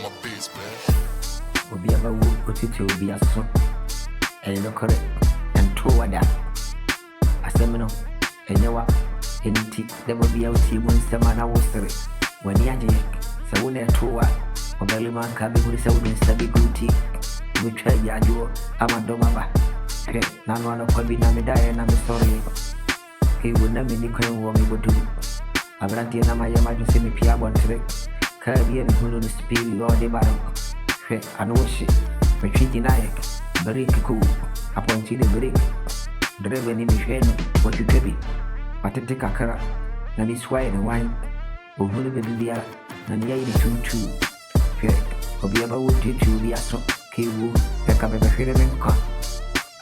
my beats, man. Obi aba wo otiti obi aso no correct and toward that asemino enyewa enti debo bia oti mu nsema na wosere wani aje se wo na towa obali man ka be huri se wo nsabi guti we try yajo amadoma ba ke na no na kwabi na me dai na me sorry ke wo na me ni kwan wo me bodu abranti na mayama jo se me pia bontre ka bia me huru no spirit lo de baro anoshi mechi naik break ku appointed the break driver ni misheno what you kebi matete kakara na ni swai na wine ohuru be bia na ni yayi tutu obi aba wo tutu bia so kewu e ka be fere men ko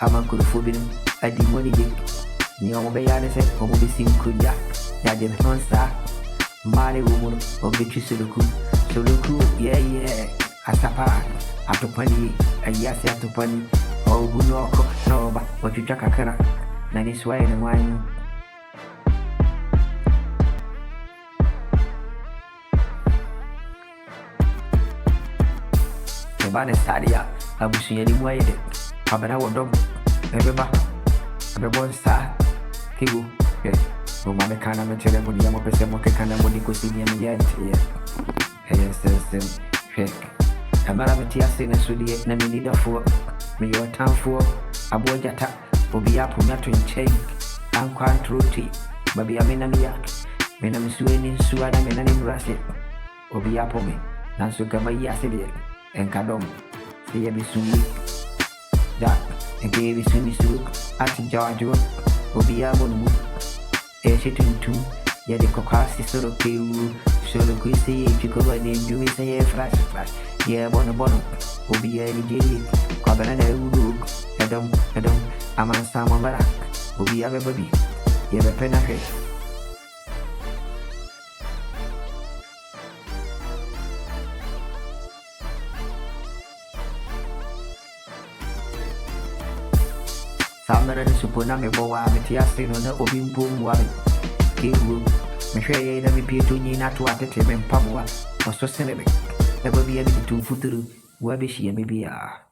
ama ku fo bi adi moni je ni o be ya ne se o be sim ku ya de non sa mare wo mo o be chisuluku yeah asapa atopani ayasi atopani obunoko noba wachucha kakara na ni swai na wine ebane stadia abusunya ni mwaide abana wodom ebeba abebonsa kigu no mame kana mechere mudi ya mopese moke kana mudi kosinya miyante yes Amara metia sene sudie na minida fo me yo tanfo abojata obi apo miato nchen ankwa troti babi amena miya mena misueni suada mena ni mrase obi apo me nanso gama yi asede enkadom se ye bisumi da ege bisumi su ati jawajo obi abo no shetuntu ya de kokasi solo kewu solo kuisi chikoba de ndumi se flash yeah bono obi ya ni jeri kwabena na uru edom amansa mambara obi ya baby ya be pena he samara ni supona me bo wa metia sino na obi mpum wa kewu mehwe na me pieto nyi na to atete me mpaboa oso senebe ebe bia bi tu futuru wa be hia me bia